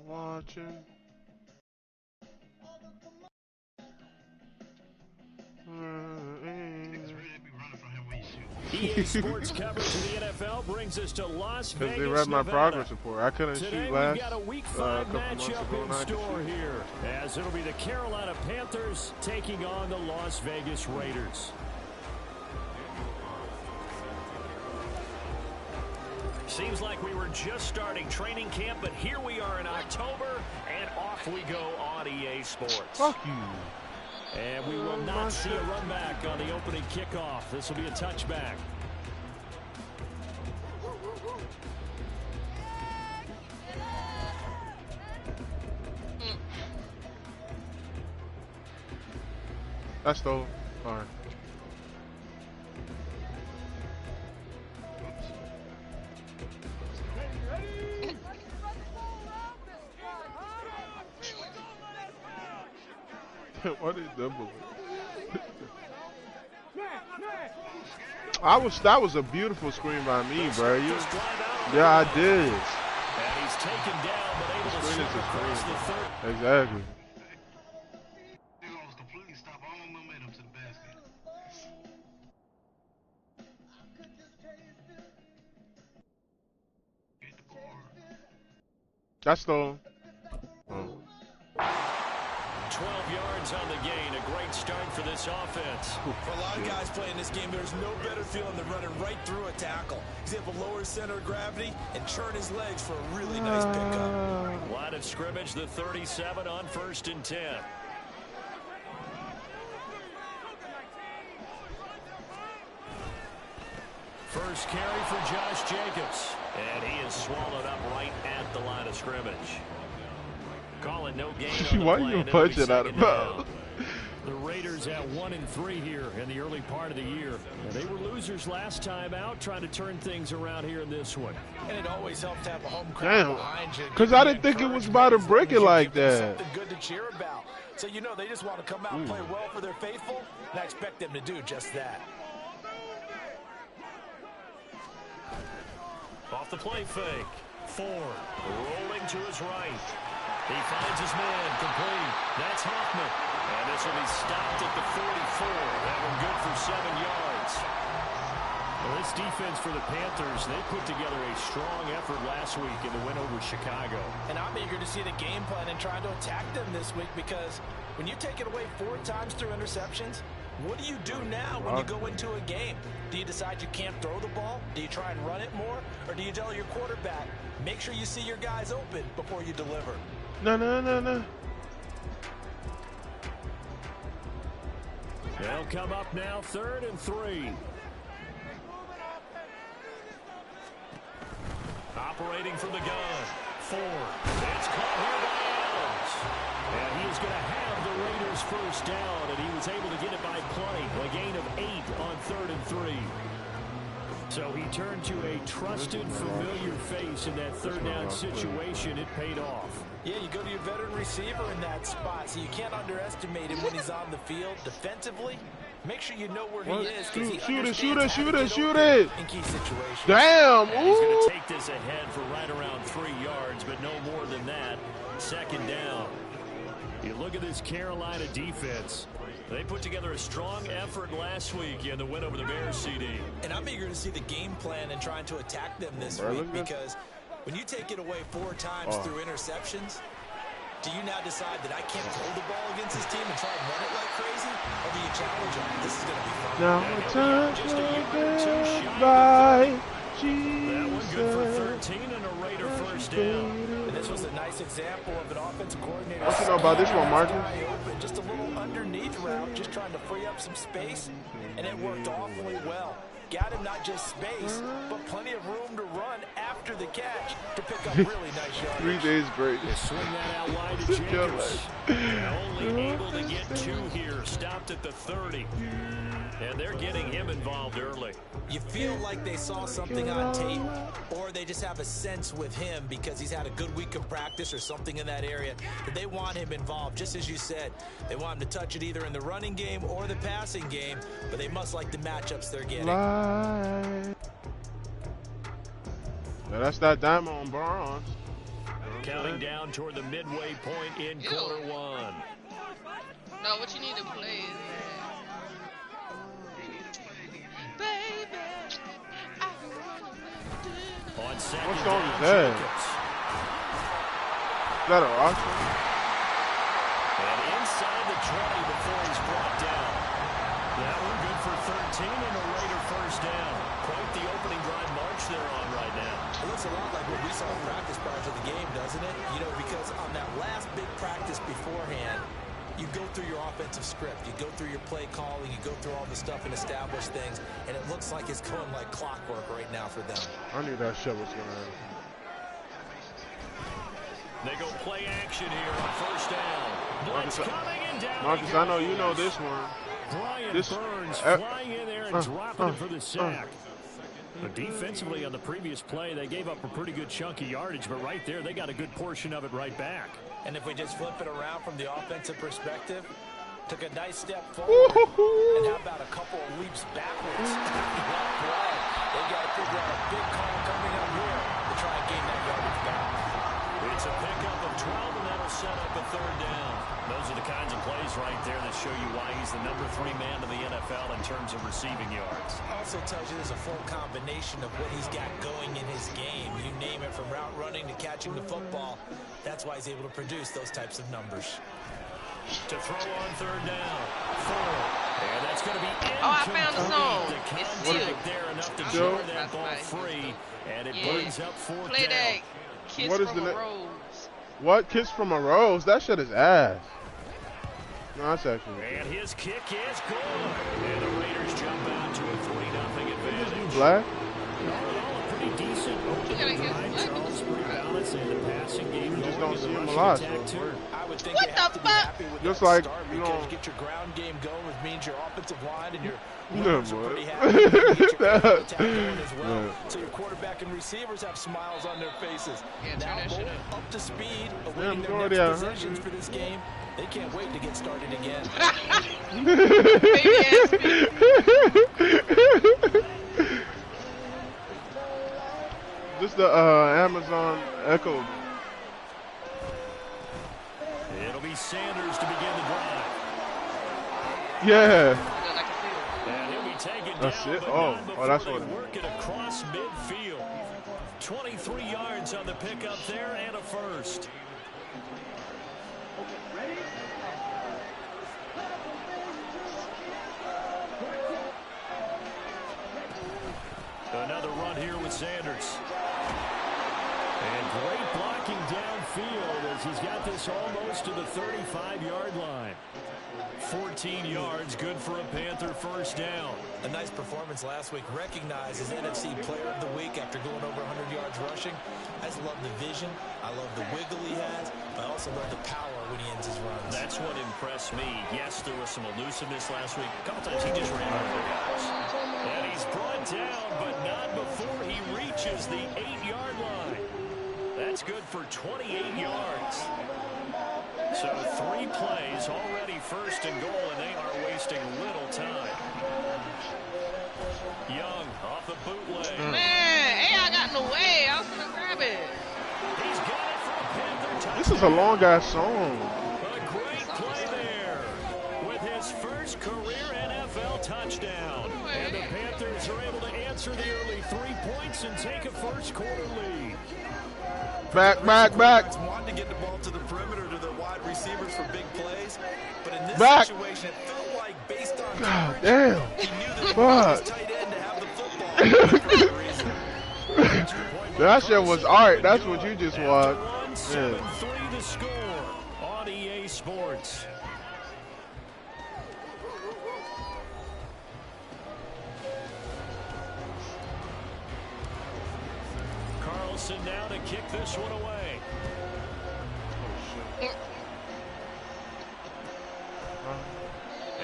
watching. EA Sports coverage of the NFL brings us to Las Vegas, Because they read my Nevada. progress report. I couldn't Today shoot last we've got a Week 5 matchup in I store here, as it'll be the Carolina Panthers taking on the Las Vegas Raiders. Seems like we were just starting training camp, but here we are in October, and off we go on EA Sports. Fuck you. And we will not see a run back on the opening kickoff. This will be a touchback. That's the fine. What is double? That was a beautiful screen by me, bro. Yeah, I did. And he's taken down, but able to slip across the third. Exactly. That's the. 12 yards on the gain. A great start for this offense. For a lot of guys playing this game, there's no better feeling than running right through a tackle. He's able to lower his center of gravity and churn his legs for a really nice pickup. Line of scrimmage, the 37 on 1st and 10. First carry for Josh Jacobs. And he is swallowed up right at the line of scrimmage. Calling no gain on the Why play, you and punch it'll it be out of second down. The Raiders at 1-3 here in the early part of the year. And they were losers last time out, trying to turn things around here in this one. And it always helps to have a home crowd behind you. Because I didn't think it was about to break it like that. Something good to cheer about. So you know they just want to come out and play well for their faithful, and I expect them to do just that. Off the play fake. Ford rolling to his right. He finds his man complete. That's Hoffman. And this will be stopped at the 44. That one good for 7 yards. Well, this defense for the Panthers, they put together a strong effort last week in the win over Chicago. And I'm eager to see the game plan and trying to attack them this week, because when you take it away 4 times through interceptions, what do you do now when you go into a game? Do you decide you can't throw the ball? Do you try and run it more? Or do you tell your quarterback, make sure you see your guys open before you deliver? No. They'll come up now, 3rd and 3. Operating from the gun. Ford. It's caught here by Adams. And he is going to have the Raiders first down, and he was able to get it by play. A gain of 8 on 3rd and 3. So he turned to a trusted, familiar face in that 3rd down situation. It paid off. Yeah, you go to your veteran receiver in that spot, so you can't underestimate him when he's on the field. Defensively, make sure you know where he is, because he Shoot it. in key situations. Damn. And he's going to take this ahead for right around 3 yards, but no more than that. 2nd down. You look at this Carolina defense. They put together a strong effort last week in the win over the Bears, CD. And I'm eager to see the game plan and trying to attack them this week, because when you take it away 4 times through interceptions, do you now decide that I can't hold the ball against this team and try and run it like crazy? Or do you challenge them? This is going to be fun. Now turn by Jesus. That one good for 13 and a Raider first down. And this was a nice example of an offensive coordinator. What you know about this one, Marcus? Just a little underneath route, just trying to free up some space, and it worked awfully well. Got him not just space, but plenty of room to run after the catch to pick up really nice yards. 3 days break. They swing that out wide to Jacobs. Only able to get 2 here. Stopped at the 30. And they're getting him involved early. You feel like they saw something on tape, or they just have a sense with him because he's had a good week of practice or something in that area that they want him involved. Just as you said, they want him to touch it either in the running game or the passing game, but they must like the matchups they're getting. Yeah, that's that diamond on bronze. Counting down toward the midway point in quarter one. No, what you need to play is baby, I can run on second what song down, is that? Jacobs. Is that a rock song? And inside the 20 before he's brought down. That one good for 13 and a Raider first down. Quite the opening drive march they're on right now. It looks a lot like what we saw in practice prior to the game, doesn't it? You know, because on that last big practice beforehand, you go through your offensive script, you go through your play calling, you go through all the stuff and establish things, and it looks like it's going like clockwork right now for them. I knew that shit was gonna happen. They go play action here on first down. Blitz coming and down. Marcus, I know you know this one. Brian Burns flying in there and dropping it for the sack. Defensively on the previous play, they gave up a pretty good chunk of yardage, but right there, they got a good portion of it right back. And if we just flip it around from the offensive perspective, took a nice step forward, and how about a couple of leaps backwards? They got to figure out a big call coming up here to try and gain that yardage back. It's a pickup of 12, and that'll set up a third down. Those are the kinds of plays right there that show you why he's the #3 man in the NFL in terms of receiving yards. Also tells you there's a full combination of what he's got going in his game. You name it, from route running to catching the football. That's why he's able to produce those types of numbers. To throw on third down. 4. And that's going to be incomplete. Oh, I found the song. The It's contact there enough to Still? jar that ball free. And it brings up fourth Play down. that Kiss What is from the a Rose. What? Kiss from a Rose? That shit is ass. No, that's actually. And his kick is good. And the Raiders jump out to a 3-0 advantage. Black? Pretty decent opening drive. Charles rebalance in the passing game. You just don't see him a lot. I would think What you have the to be fuck? happy with Just that like, start, you because know- you get your ground game going, which means your offensive line and your No, runners are boy. pretty happy. You get your counter attack going as well. Yeah. So your quarterback and receivers have smiles on their faces. Yeah, turn Now that shit both up to speed, Yeah, awaiting their majority next of them. possessions for this game. They can't wait to get started again. Baby ass me. Just the Amazon Echo. It'll be Sanders to begin the drive. Yeah. And he'll be taken That's down, it? but Oh, not oh, before that's they what- work it across midfield. 23 yards on the pickup there and a first. Another run here with Sanders. And great blocking downfield as he's got this almost to the 35-yard line. 14 yards, good for a Panther first down. A nice performance last week, recognized as NFC Player of the Week after going over 100 yards rushing. I just love the vision. I love the wiggle he has. But I also love the power when he ends his runs. That's what impressed me. Yes, there was some elusiveness last week. A couple times he just ran over guys. And he's brought down, but not before he reaches the 8-yard line. That's good for 28 yards. So 3 plays, already first and goal, and they are wasting little time. Young off the bootleg. Man, AI got in the way. I was going to grab it. He's got it for a Panther touchdown. This is a long ass song. A great play there with his first career NFL touchdown. And the Panthers are able to answer the early 3 points and take a first quarter lead. Back. Want to get the ball to the perimeter to their wide receivers for big plays, but in this Back. situation, it felt like based on God coverage, damn. he knew that Fuck. his tight end to have the football. That shit was art. That's what you just watched. After one, 7-3 the score on EA Sports. Carlson now to kick this one away.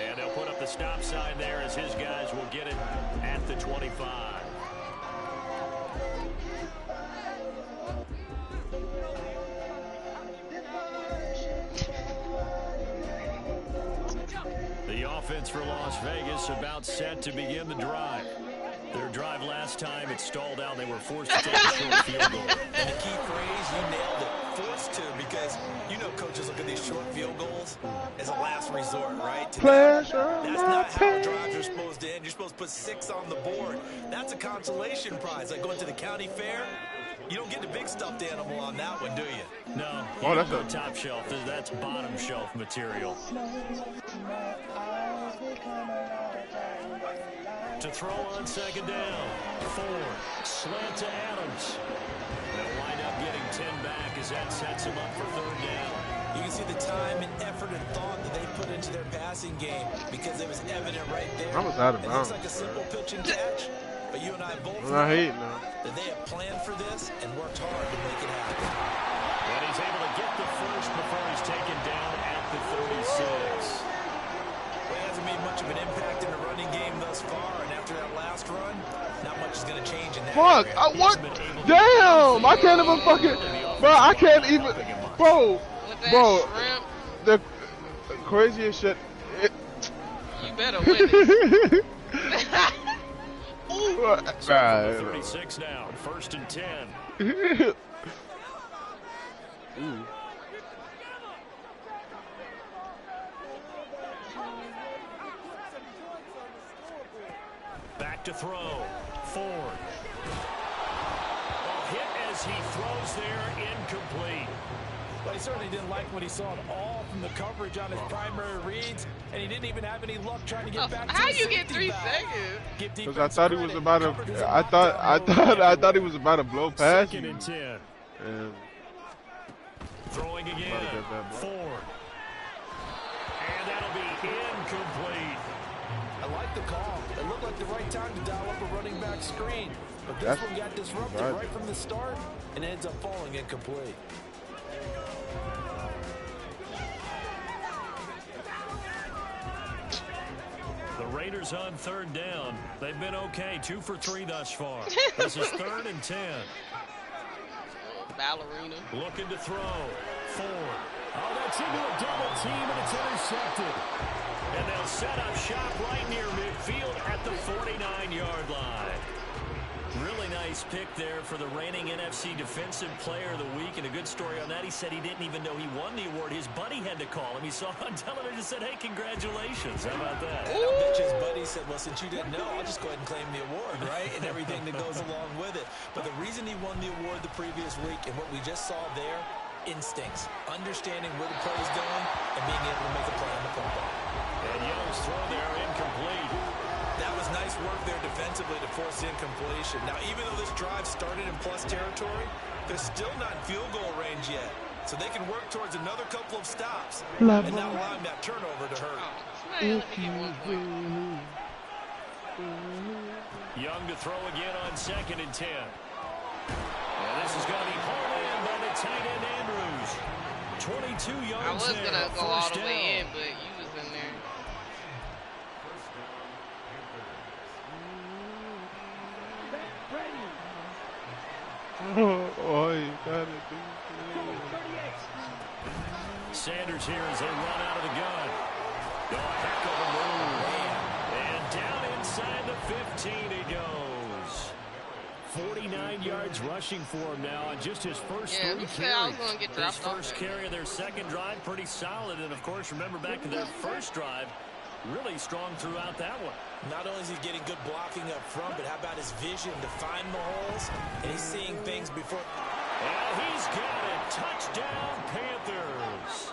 And they'll put up the stop sign there as his guys will get it at the 25. The offense for Las Vegas about set to begin the drive. Their drive last time, it stalled out. They were forced to take a short field goal. And the key phrase, you nailed it. Forced to, because you know coaches look at these short field goals as a last resort, right? To them, that's not how drives are supposed to end. You're supposed to put 6 on the board. That's a consolation prize. Like going to the county fair, you don't get the big stuffed animal on that one, do you? No. Oh, that's a top shelf. That's bottom shelf material. To throw on second down. Ford. Slant to Adams. They'll wind up getting 10 back as that sets him up for third down. You can see the time and effort and thought that they put into their passing game because it was evident right there. I was out of It bounds. looks like a simple pitch and catch, but you and I both I'm not know hating now. that they have planned for this and worked hard to make it happen. And he's able to get the first before he's taken down at the 36. Well, he hasn't made much of an impact in the running game thus far, and after that last run, not much is going to change in that Fuck! area. What? Damn! I can't even fucking. Bro, I can't even. Bro, With that bro, shrimp, the craziest shit. you better win it. Nah, 36 now, first and 10. Ooh. Back to throw. Ford. Hit as he throws there, incomplete. But he certainly didn't like what he saw at all from the coverage on his primary reads, and he didn't even have any luck trying to get back to How his you get safety 3 valve. seconds? Give Because I defense thought he credit. was about Covered for to. some I thought he was about to blow past Second you. and 10. And Throwing again. About to get that block. Ford. And that'll be incomplete. I like the call. It looked like the right time to dial up a running back screen. But this That's one got disrupted right. right from the start and ends up falling incomplete. The Raiders on third down. They've been okay. 2 for 3 thus far. This is third and 10. Ballerina. Looking to throw. Ford. Oh, that's into a double team, and it's intercepted. And they'll set up shop right near midfield at the 49-yard line. Really nice pick there for the reigning NFC Defensive Player of the Week. And a good story on that. He said he didn't even know he won the award. His buddy had to call him. He saw it on television and said, hey, congratulations. How about that? And I'll bet you his buddy said, well, since you didn't know, I'll just go ahead and claim the award, right? And everything that goes along with it. But the reason he won the award the previous week and what we just saw there, instincts, understanding where the play is going and being able to make a play on the football. And Young's throw there incomplete. That was nice work there defensively to force the incompletion. Now, even though this drive started in plus territory, they're still not in field goal range yet. So they can work towards another couple of stops and not allowing that turnover to hurt. Oh, man, let me get 1 point. Young to throw again on second and 10. And this is going to be hauled in by the tight end Andrews. 22 yards I was there, gonna go all first the down. way in, but you was in there. oh, you gotta do Sanders here as they run out of the gun. Oh, a heck of a move. And down inside the 15 he goes. 49 yards rushing for him now on just his first Yeah, 3 who said I was carries. gonna get His dropped off first there? carry of their second drive, pretty solid. And, of course, remember back to their first drive, really strong throughout that one. Not only is he getting good blocking up front, but how about his vision to find the holes? And he's seeing things before. And he's got it. Touchdown, Panthers.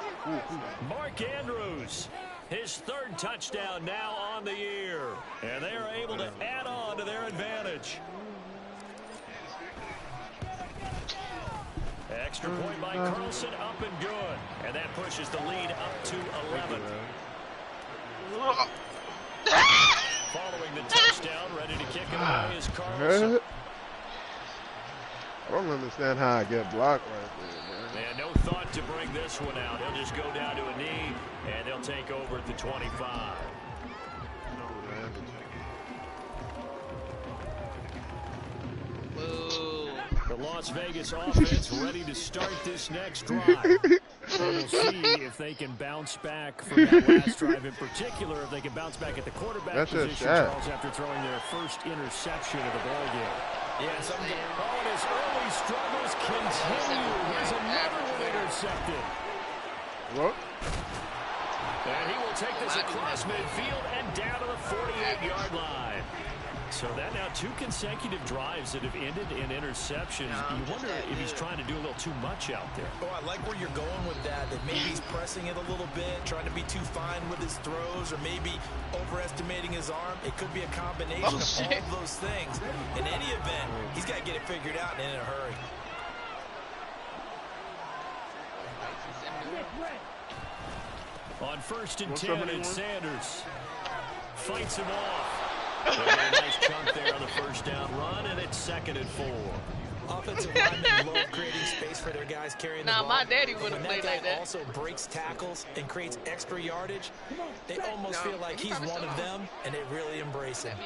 Mark Andrews, his third touchdown now on the year. And they are able to add on to their advantage. Extra point by Carlson, up and good. And that pushes the lead up to 11. Following the touchdown, ready to kick it away is Carlson. I don't understand how I get blocked right there, man. And no thought to bring this one out. He'll just go down to a knee, and they'll take over at the 25. Boo. The Las Vegas offense ready to start this next drive. And we'll see if they can bounce back from that last drive in particular, if they can bounce back at the quarterback position, Charles, after throwing their first interception of the ball game. Yeah, and his early struggles continue. Here's another one intercepted. What? And he will take this across midfield and down to the 48-yard line. So that now 2 consecutive drives that have ended in interceptions. You wonder if he's trying to do a little too much out there. Oh, I like where you're going with that. That maybe he's pressing it a little bit, trying to be too fine with his throws, or maybe overestimating his arm. It could be a combination of all of those things. In any event, he's got to get it figured out and in a hurry. On 1st and 10, it's Sanders. Fights him off. They get a nice chunk there on the first down run, and it's 2nd and 4. Offensive linemen love creating space for their guys carrying the ball. My daddy wouldn't play like that. Also breaks tackles and creates extra yardage. They almost feel like he's one of them, and they really embrace him.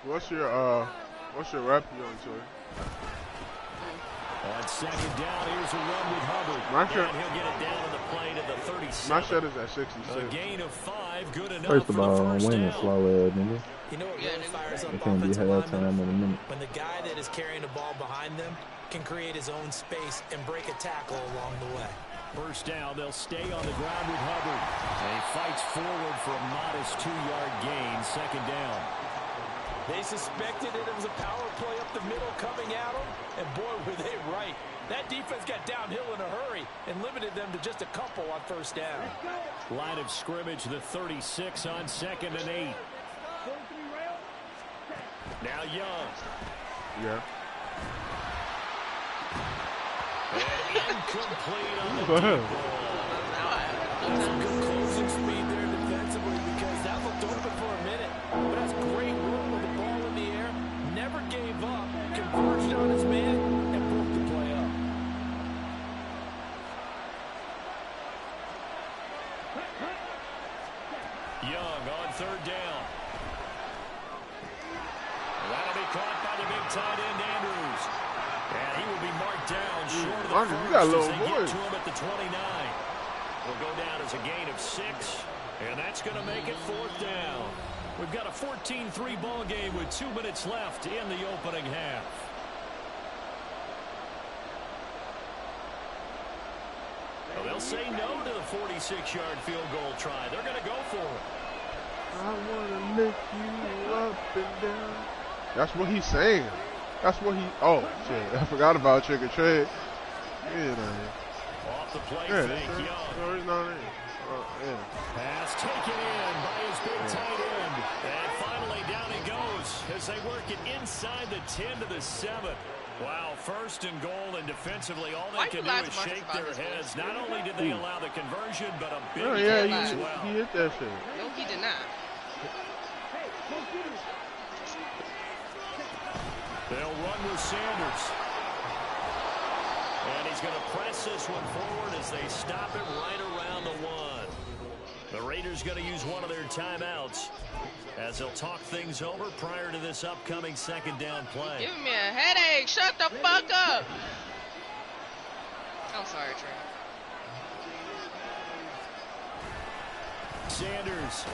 What's your rep you on, sir? On 2nd down, here's a run with Hubbard. And he'll get it down to the plane at the 37. My shot is at 66. A gain of 5, good enough. First of all, I'm winning slow, nigga. You know what really fires up it can't be halftime in a minute. When the guy that is carrying the ball behind them can create his own space and break a tackle along the way. First down, they'll stay on the ground with Hubbard. And he fights forward for a modest 2-yard gain, 2nd down. They suspected it was a power play up the middle coming at them, and boy, were they right. That defense got downhill in a hurry and limited them to just a couple on 1st down. Line of scrimmage, the 36 on 2nd and 8. Now Young. Yeah. And incomplete on the Go ahead. That's some good closing speed there defensively, because that looked open for a minute. But that's great work with the ball in the air. Never gave up. Converged on his man and broke the play up. Young on 3rd down. That'll be caught by the big tight end, Andrews. And he will be marked down short of the Andrews, first you got a as little they get voice. to him at the 29. Will go down as a gain of 6, and that's going to make it 4th down. We've got a 14-3 ball game with 2 minutes left in the opening half. Well, they'll say no to the 46-yard field goal try. They're going to go for it. I want to lift you up and down. That's what he's saying. That's what he... Oh, shit. I forgot about Trick or Treat. Yeah, Off the play fake, Young. No, he's not in. Yeah. Pass taken in by his big tight end. And finally down he goes as they work it inside the 10 to the 7. Wow, 1st and goal, and defensively all they can do is shake their heads. Not only did they allow the conversion, but a big play as well. He hit that shit. No, he did not. They'll run with Sanders. And he's going to press this one forward as they stop it right around the 1. The Raiders going to use one of their timeouts as they'll talk things over prior to this upcoming 2nd down play. Give me a headache. Shut the fuck up. I'm sorry, Trey. Sanders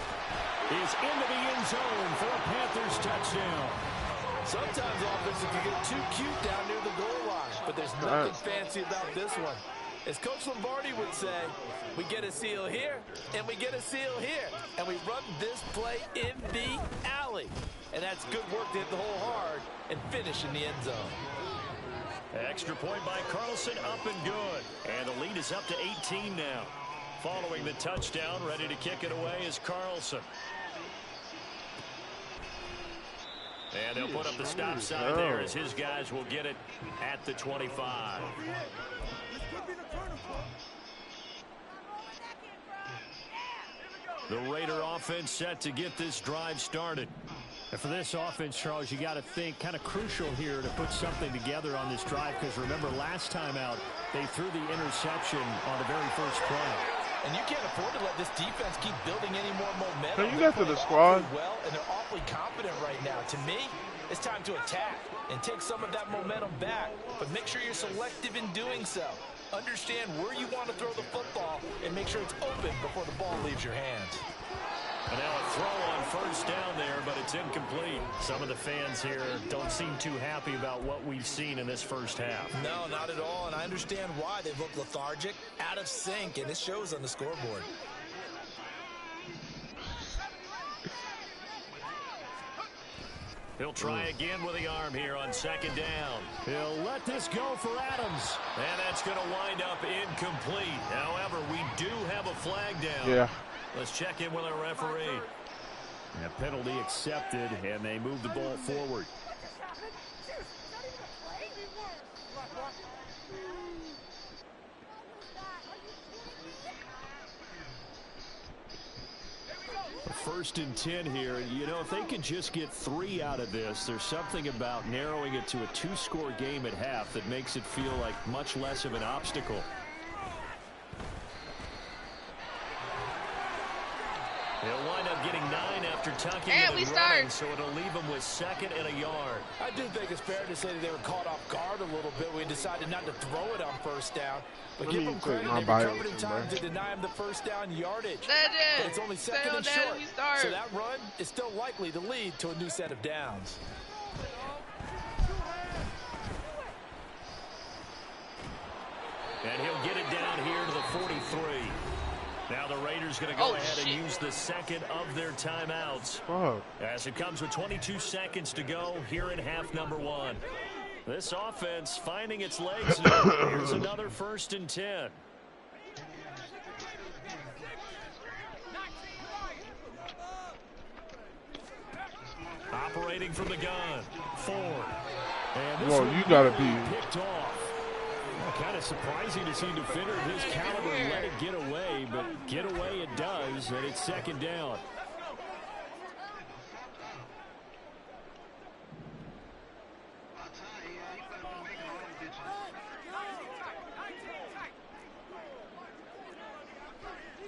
is into the end zone for a Panthers touchdown. Sometimes offenses can get too cute down near the goal line, but there's nothing fancy about this one. As Coach Lombardi would say, we get a seal here, and we get a seal here, and we run this play in the alley. And that's good work to hit the hole hard and finish in the end zone. Extra point by Carlson, up and good. And the lead is up to 18 now. Following the touchdown, ready to kick it away is Carlson. And they'll put up the stop sign there as his guys will get it at the 25. The Raider offense set to get this drive started. And for this offense, Charles, you got to think kind of crucial here to put something together on this drive, because remember last time out they threw the interception on the very first play. And you can't afford to let this defense keep building any more momentum. Can you get to the squad? Well, and their awfully confident right now. To me, it's time to attack and take some of that momentum back, but make sure you're selective in doing so. Understand where you want to throw the football and make sure it's open before the ball leaves your hands. And now a throw on first down there, but it's incomplete. Some of the fans here don't seem too happy about what we've seen in this first half. No, not at all, and I understand why. They look lethargic, out of sync, and it shows on the scoreboard. He'll try again with the arm here on second down. He'll let this go for Adams. And that's going to wind up incomplete. However, we do have a flag down. Yeah. Let's check in with our referee. A penalty accepted, and they move the ball forward. First and 10 here. You know, if they can just get 3 out of this, there's something about narrowing it to a 2-score game at half that makes it feel like much less of an obstacle. They'll wind up getting 9 after tucking it and running, so it'll leave them with 2nd and a yard. I do think it's fair to say that they were caught off guard a little bit. We decided not to throw it on first down. But give them credit, they recovered in time to deny him the first down yardage. But it's only 2nd and short, so that run is still likely to lead to a new set of downs. And he'll get it down here to the 43. Now the Raiders going to go ahead and use the 2nd of their timeouts. As it comes with 22 seconds to go here in half number 1. This offense finding its legs now. Here's another 1st and 10. Operating from the gun. Ford. And Whoa, you gotta be picked off. Well, kind of surprising to see a defender of his caliber let it get away, but get away it does, and it's 2nd down.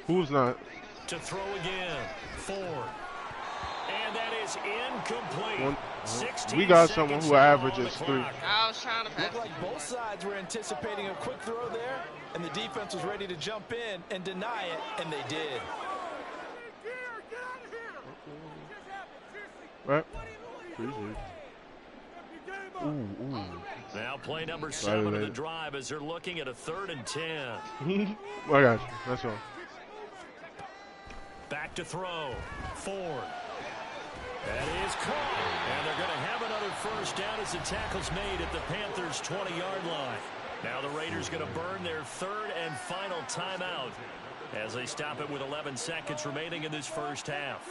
Who's not? To throw again. Ford. And that is incomplete. We got someone who averages 3. I was trying to pass. Looked like both sides were anticipating a quick throw there, and the defense was ready to jump in and deny it, and they did. Right. Now play number 7 of the drive as they're looking at a 3rd and 10. I got you. That's all. Back to throw. Ford. That is caught. And they're going to have another first down as the tackle's made at the Panthers' 20-yard line. Now the Raiders going to burn their 3rd and final timeout as they stop it with 11 seconds remaining in this first half.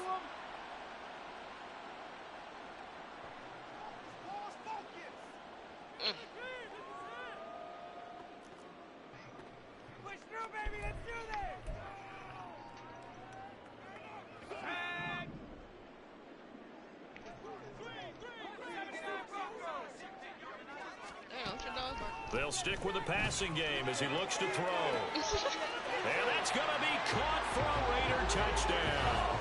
They'll stick with the passing game as he looks to throw. And that's going to be caught for a Raider touchdown.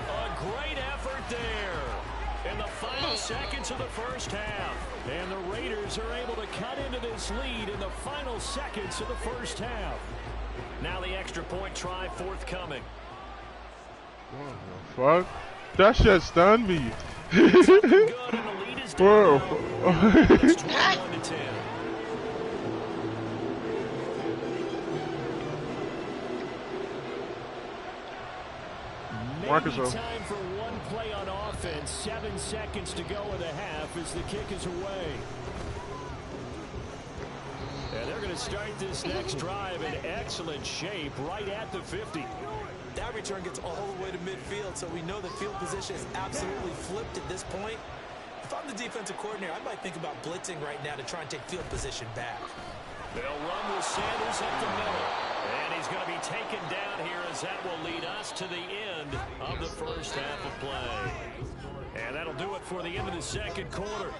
A great effort there in the final seconds of the first half. And the Raiders are able to cut into this lead in the final seconds of the first half. Now the extra point try forthcoming. What the fuck? That shit stunned me. Bro. It's 21-10. Marcus, time for one play on offense. 7 seconds to go in the half as the kick is away. And they're going to start this next drive in excellent shape right at the 50. That return gets all the way to midfield, so we know the field position is absolutely flipped at this point. If I'm the defensive coordinator, I might think about blitzing right now to try and take field position back. They'll run with Sanders up the middle. And he's going to be taken down here as that will lead us to the end of the first half of play. And that'll do it for the end of the second quarter.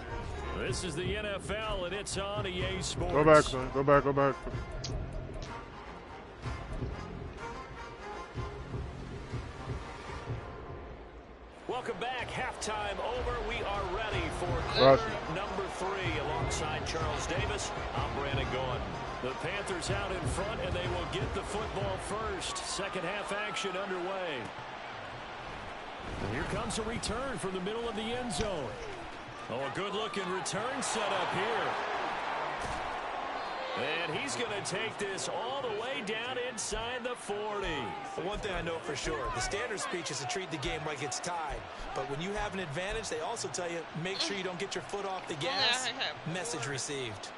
This is the NFL, and it's on EA Sports. Go back, son. Go back, go back. welcome back. Halftime over. We are ready for Russell. number 3. Alongside Charles Davis, I'm Brandon Gaughan. The Panthers out in front, and they will get the football first. Second half action underway. And here comes a return from the middle of the end zone. Oh, a good-looking return set up here. And he's going to take this all the way down inside the 40. One thing I know for sure, the standard speech is to treat the game like it's tied. But when you have an advantage, they also tell you, make sure you don't get your foot off the gas. Message received.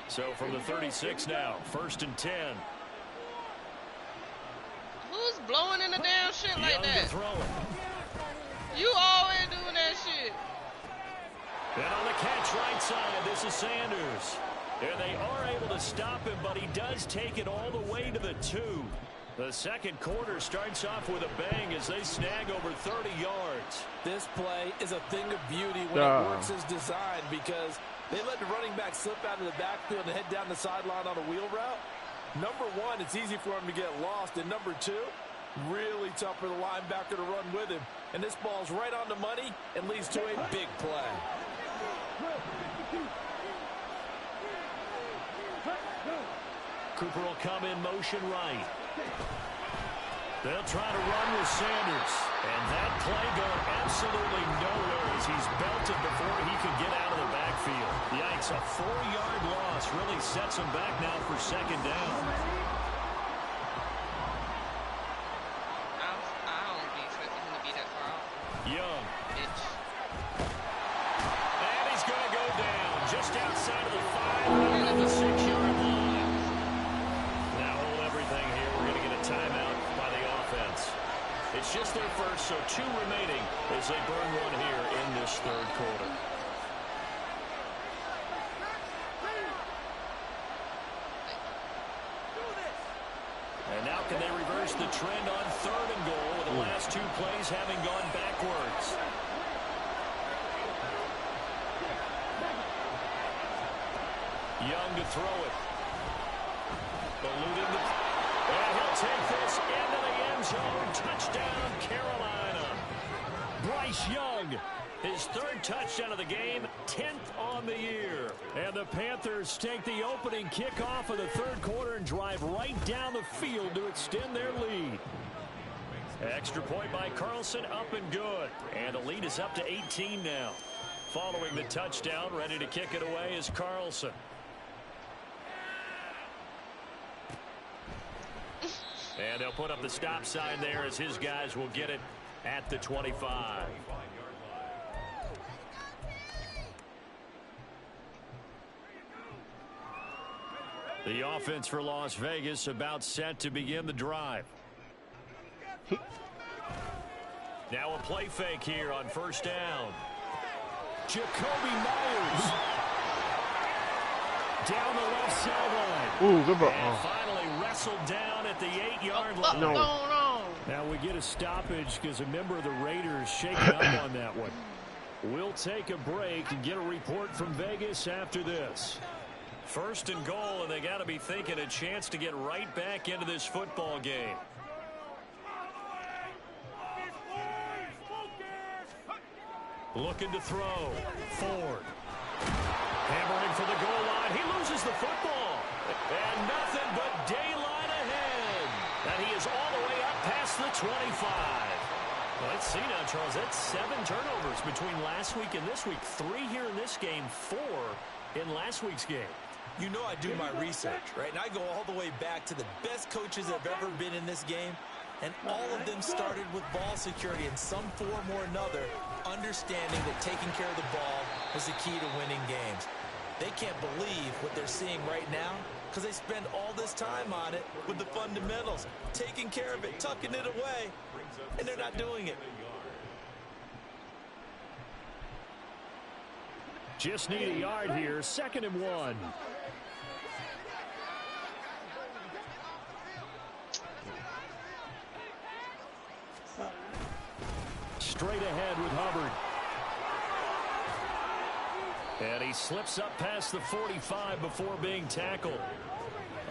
So from the 36 now, 1st and 10. Who's blowing in the damn shit like Young that? to throw it. You always doing that shit. And on the catch right side, this is Sanders. And they are able to stop him, but he does take it all the way to the 2. The second quarter starts off with a bang as they snag over 30 yards. This play is a thing of beauty when it works as designed because they let the running back slip out of the backfield and head down the sideline on a wheel route. Number 1, it's easy for him to get lost. And number 2, really tough for the linebacker to run with him. And this ball's right on the money and leads to a big play. Cooper will come in motion right. They'll try to run with Sanders. And that play going absolutely nowhere as he's belted before he can get out of the backfield. Yikes, a 4-yard loss really sets him back now for second down. I don't be expecting him to be that far out. Young. Bitch. And he's going to go down just outside of the 5 at the 6-yard line. Now hold everything here. We're going to get a timeout by the offense. It's just their first, so 2 remaining as they burn one here in this third quarter. And now can they reverse the trend on 3rd and goal with the last 2 plays having gone backwards? Young to throw it. Eluding the... And he'll take this into the end zone. Touchdown, Carolina. Bryce Young, his 3rd touchdown of the game, 10th on the year. And the Panthers take the opening kickoff of the third quarter and drive right down the field to extend their lead. Extra point by Carlson, up and good. And the lead is up to 18 now. Following the touchdown, ready to kick it away is Carlson. And they'll put up the stop sign there as his guys will get it at the 25. The offense for Las Vegas about set to begin the drive. Now a play fake here on 1st down. Jacoby Myers down the left sideline. Ooh, good ball. And finally wrestled down at the 8-yard line. No. Now we get a stoppage because a member of the Raiders shaking up on that one. We'll take a break and get a report from Vegas after this. 1st and goal, and they got to be thinking a chance to get right back into this football game. Looking to throw. Ford. Hammering for the goal line. He loses the football. And nothing but daylight ahead. And he is all the way up past the 25. Well, let's see now, Charles. That's 7 turnovers between last week and this week. 3 here in this game, 4 in last week's game. You know I do my research, right? And I go all the way back to the best coaches that have ever been in this game. And all of them started with ball security in some form or another, understanding that taking care of the ball was the key to winning games. They can't believe what they're seeing right now because they spend all this time on it with the fundamentals, taking care of it, tucking it away, and they're not doing it. Just need a yard here. 2nd and 1. Straight ahead with Hubbard. And he slips up past the 45 before being tackled.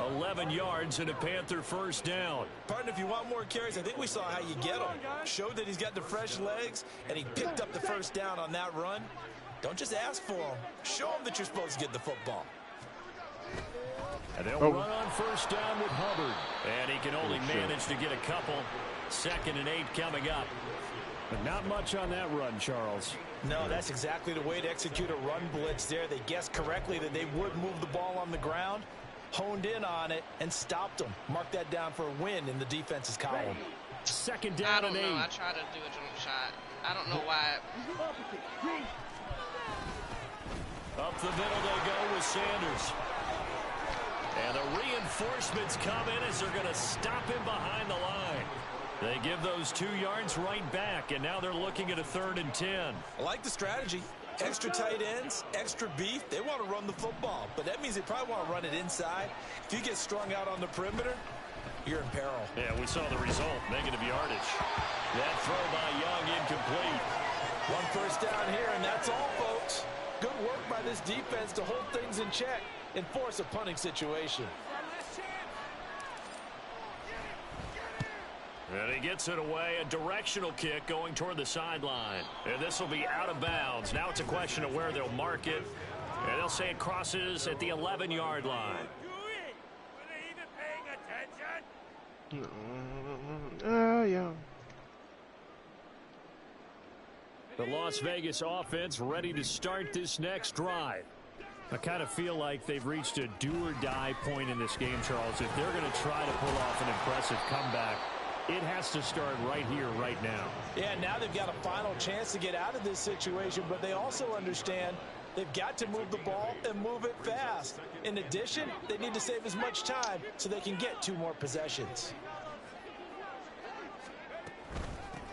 11 yards and a Panther first down. Partner, if you want more carries, I think we saw how you get them. Showed that he's got the fresh legs, and he picked up the first down on that run. Don't just ask for him. Show him that you're supposed to get the football. And they'll run on first down with Hubbard. And he can only manage to get a couple. 2nd and 8 coming up. But not much on that run, Charles. No, that's exactly the way to execute a run blitz there. They guessed correctly that they would move the ball on the ground, honed in on it, and stopped them. Mark that down for a win in the defense's column. 2nd down and 8. I don't know. I tried to do a jump shot. I don't know why. Up the middle they go with Sanders. And the reinforcements come in as they're going to stop him behind the line. They give those 2 yards right back, and now they're looking at a 3rd and 10. I like the strategy. Extra tight ends, extra beef. They want to run the football, but that means they probably want to run it inside. If you get strung out on the perimeter, you're in peril. Yeah, we saw the result, negative yardage. That throw by Young incomplete. 1 first down here, and that's all, folks. Good work by this defense to hold things in check and force a punting situation. And he gets it away, a directional kick going toward the sideline. And this will be out of bounds. Now it's a question of where they'll mark it. And they'll say it crosses at the 11-yard line. Yeah. The Las Vegas offense ready to start this next drive. I kind of feel like they've reached a do-or-die point in this game, Charles. If they're going to try to pull off an impressive comeback, it has to start right here, right now. Yeah, now they've got a final chance to get out of this situation, but they also understand they've got to move the ball and move it fast. In addition, they need to save as much time so they can get 2 more possessions.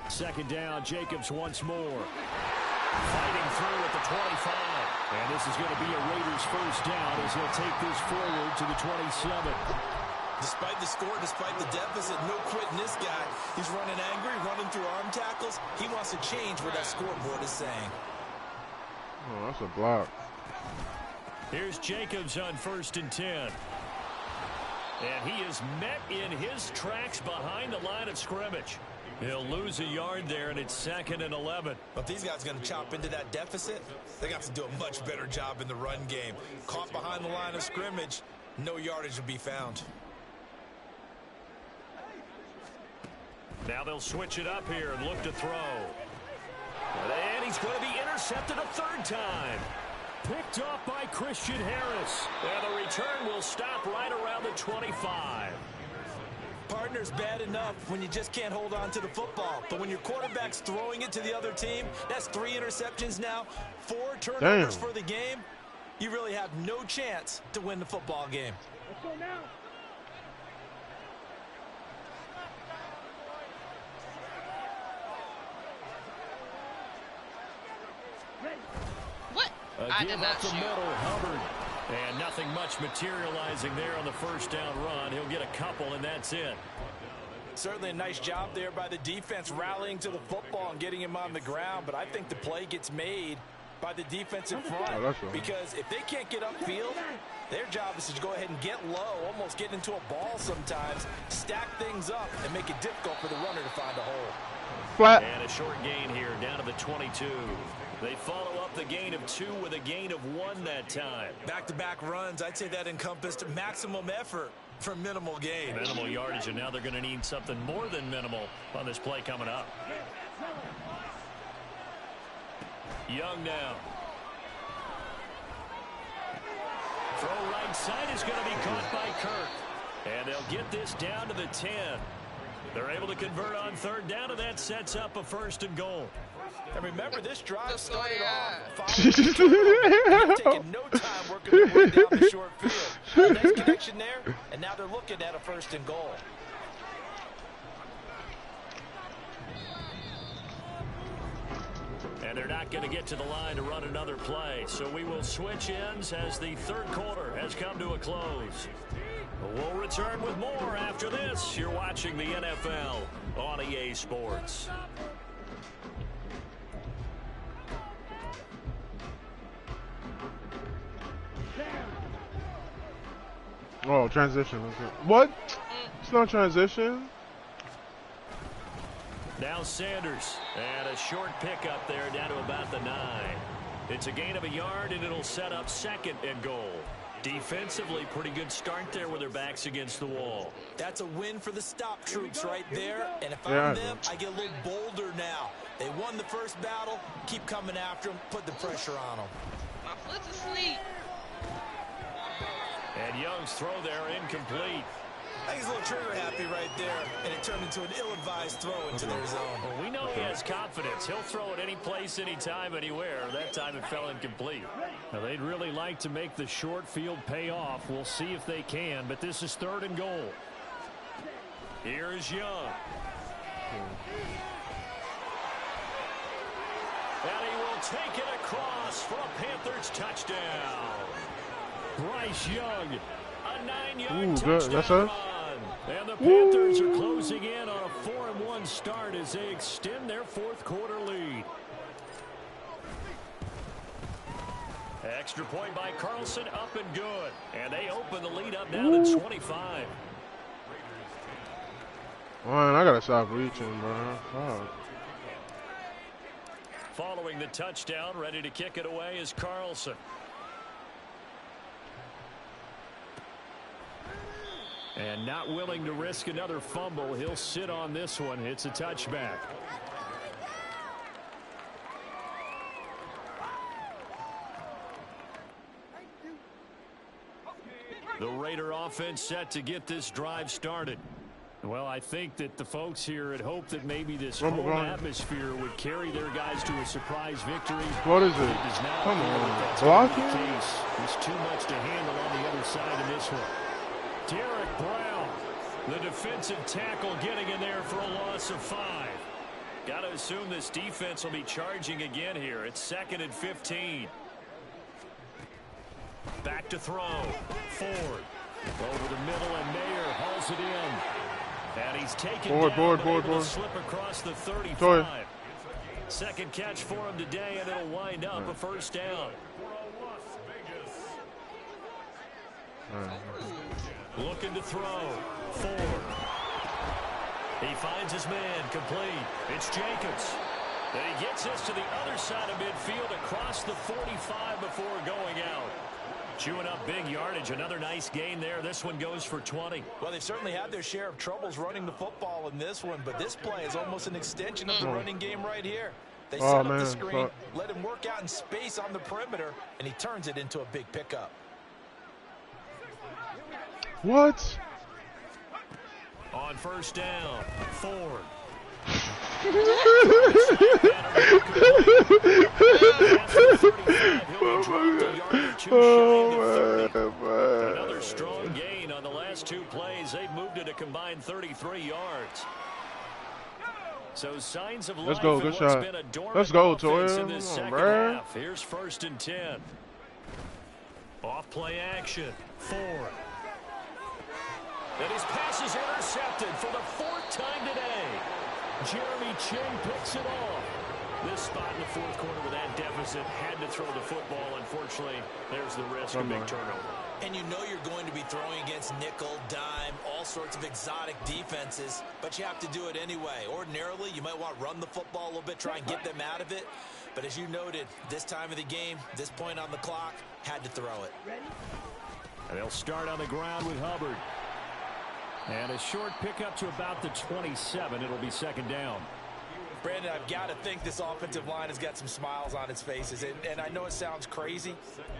2nd down, Jacobs once more. Fighting through at the 25. And this is going to be a Raiders first down as they'll take this forward to the 27. Despite the score, despite the deficit, no quitting this guy. He's running angry, running through arm tackles. He wants to change what that scoreboard is saying. Oh, that's a block. Here's Jacobs on 1st and 10. And he is met in his tracks behind the line of scrimmage. He'll lose a yard there, and it's 2nd and 11. But these guys are going to chop into that deficit. They got to do a much better job in the run game. Caught behind the line of scrimmage, no yardage to be found. Now they'll switch it up here and look to throw. And he's going to be intercepted a 3rd time. Picked off by Christian Harris. And the return will stop right around the 25. Partner's bad enough when you just can't hold on to the football. But when your quarterback's throwing it to the other team, that's 3 interceptions now, 4 turnovers for the game. You really have no chance to win the football game. Let's go now. What? I did not the shoot. middle, Hubbard. And nothing much materializing there on the first down run. He'll get a couple, and that's it. Certainly a nice job there by the defense rallying to the football and getting him on the ground. But I think the play gets made by the defensive front. Oh, that's right. Because if they can't get upfield, their job is to go ahead and get low, almost get into a ball sometimes, stack things up, and make it difficult for the runner to find a hole. Flat. And a short gain here down to the 22. They follow up the gain of 2 with a gain of 1 that time. Back-to-back runs, I'd say that encompassed maximum effort for minimal gain. Minimal yardage, and now they're going to need something more than minimal on this play coming up. Young now. Throw right side is going to be caught by Kirk. And they'll get this down to the 10. They're able to convert on 3rd down, and that sets up a 1st and goal. And remember, this drive Good story, started yeah. off following taking no time working their way down the short field. Nice connection there, and now they're looking at a 1st and goal. And they're not going to get to the line to run another play. So we will switch ends as the 3rd quarter has come to a close. We'll return with more after this. You're watching the NFL on EA Sports. Oh, transition. What? It's not transition. Now Sanders, and a short pickup there down to about the 9. It's a gain of a yard, and it'll set up 2nd and goal. Defensively, pretty good start there with their backs against the wall. That's a win for the stop troops right there. And if I'm them, I get a little bolder now. They won the first battle. Keep coming after them. Put the pressure on them. My foot's asleep. And Young's throw there incomplete. I think he's a little trigger happy right there, and it turned into an ill-advised throw into their zone. Well, we know he has confidence. He'll throw it any place, anytime, anywhere. That time it fell incomplete. Now, they'd really like to make the short field pay off. We'll see if they can, but this is 3rd and goal. Here's Young. And he will take it across for a Panthers touchdown. Bryce Young, a 9-yard touchdown that's run. And the Panthers are closing in on a 4-1 start as they extend their 4th quarter lead. Extra point by Carlson, up and good. And they open the lead up now to 25. Man, I gotta stop reaching, bro. Fuck. Following the touchdown, ready to kick it away is Carlson. And not willing to risk another fumble. He'll sit on this one. It's a touchback. The Raider offense set to get this drive started. Well, I think that the folks here had hoped that maybe this home atmosphere would carry their guys to a surprise victory. What is it? Come on. Blocking? There's too much to handle on the other side of this one. Derek Brown, the defensive tackle, getting in there for a loss of 5. Got to assume this defense will be charging again here. It's 2nd and 15. Back to throw. Ford. Over the middle, and Mayer hauls it in. And he's taken down, able to slip across the 35. Second catch for him today, and it'll wind up a 1st down. Looking to throw. Ford. He finds his man, complete. It's Jacobs. And he gets this to the other side of midfield across the 45 before going out. Chewing up big yardage. Another nice gain there. This one goes for 20. Well, they've certainly had their share of troubles running the football in this one, but this play is almost an extension of the running game right here. They set up the screen, let him work out in space on the perimeter, and he turns it into a big pickup. What? On 1st down, Ford. Another strong gain on the last 2 plays. They've moved it a combined 33 yards. So signs of life. Let's go, good shot. Let's go, Toya. In this second half. Here's 1st and 10. Off play action. Ford. And his pass is intercepted for the 4th time today. Jeremy Ching picks it off. This spot in the 4th quarter with that deficit, had to throw the football. Unfortunately, there's the risk of big turnover. And you know you're going to be throwing against nickel, dime, all sorts of exotic defenses, but you have to do it anyway. Ordinarily, you might want to run the football a little bit, try and get them out of it. But as you noted, this time of the game, this point on the clock, had to throw it. And they'll start on the ground with Hubbard. And a short pickup to about the 27. It'll be 2nd down. Brandon, I've got to think this offensive line has got some smiles on its faces. And I know it sounds crazy,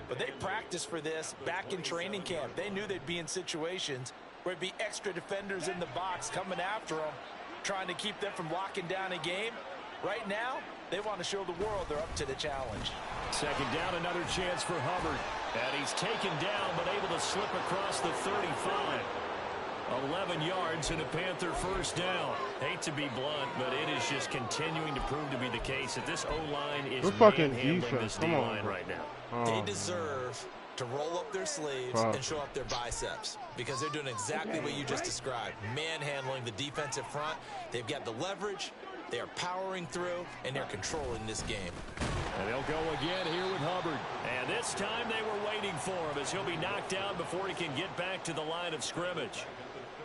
but they practiced for this back in training camp. They knew they'd be in situations where it'd be extra defenders in the box coming after them, trying to keep them from locking down a game. Right now, they want to show the world they're up to the challenge. 2nd down, another chance for Hubbard. And he's taken down, but able to slip across the 35. 11 yards and a Panther 1st down. Hate to be blunt, but it is just continuing to prove to be the case that this O-line is manhandling this D-line right now. They deserve to roll up their sleeves and show up their biceps because they're doing exactly what you just described. Manhandling the defensive front. They've got the leverage. They are powering through, and they're controlling this game. And they'll go again here with Hubbard. And this time they were waiting for him as he'll be knocked down before he can get back to the line of scrimmage.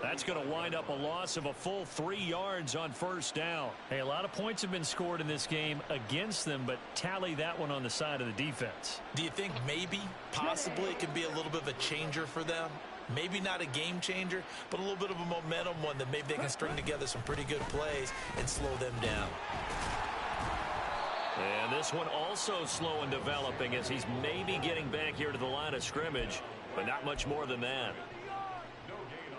That's going to wind up a loss of a full 3 yards on first down. Hey, a lot of points have been scored in this game against them, but tally that one on the side of the defense. Do you think maybe, possibly, it can be a little bit of a changer for them? Maybe not a game changer, but a little bit of a momentum one that maybe they can string together some pretty good plays and slow them down. And this one also slow and developing as he's maybe getting back here to the line of scrimmage, but not much more than that.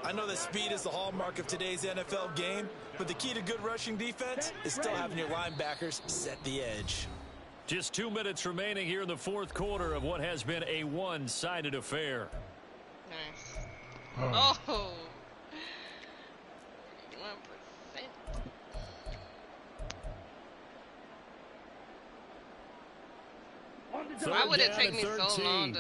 I know that speed is the hallmark of today's NFL game, but the key to good rushing defense is still having your linebackers set the edge. Just 2 minutes remaining here in the fourth quarter of what has been a one-sided affair. Nice. Oh. 1%. Why would it take me so long to...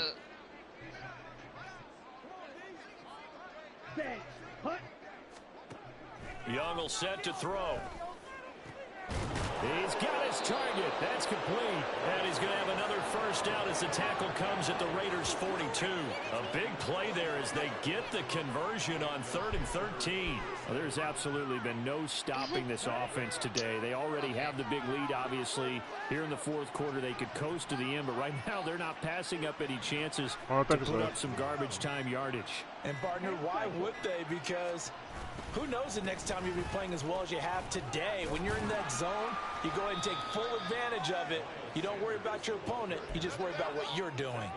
Young will set to throw. He's got his target. That's complete. And he's going to have another first down as the tackle comes at the Raiders' 42. A big play there as they get the conversion on 3rd and 13. Well, there's absolutely been no stopping this offense today. They already have the big lead, obviously. Here in the fourth quarter, they could coast to the end, but right now they're not passing up any chances to put up some garbage time yardage. And, partner, why would they? Because who knows the next time you'll be playing as well as you have today. When you're in that zone, you go ahead and take full advantage of it. You don't worry about your opponent. You just worry about what you're doing.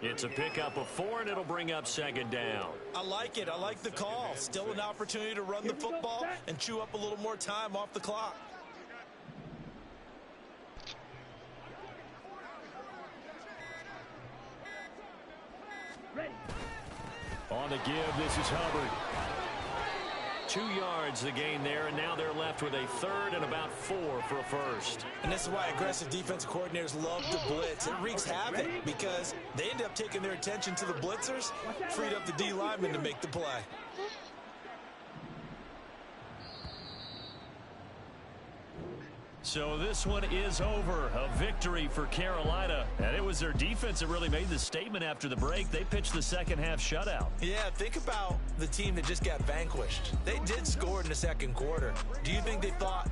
It's a pickup of 4, and it'll bring up 2nd down. I like it. I like the call. Still an opportunity to run the football and chew up a little more time off the clock. On the give, this is Hubbard. 2 yards the gain there, and now they're left with a 3rd and about 4 for a first. And this is why aggressive defensive coordinators love to blitz. It wreaks havoc because they end up taking their attention to the blitzers, freed up the D lineman to make the play. So this one is over. A victory for Carolina. And it was their defense that really made the statement after the break. They pitched the second half shutout. Yeah, think about the team that just got vanquished. They did score in the second quarter. Do you think they thought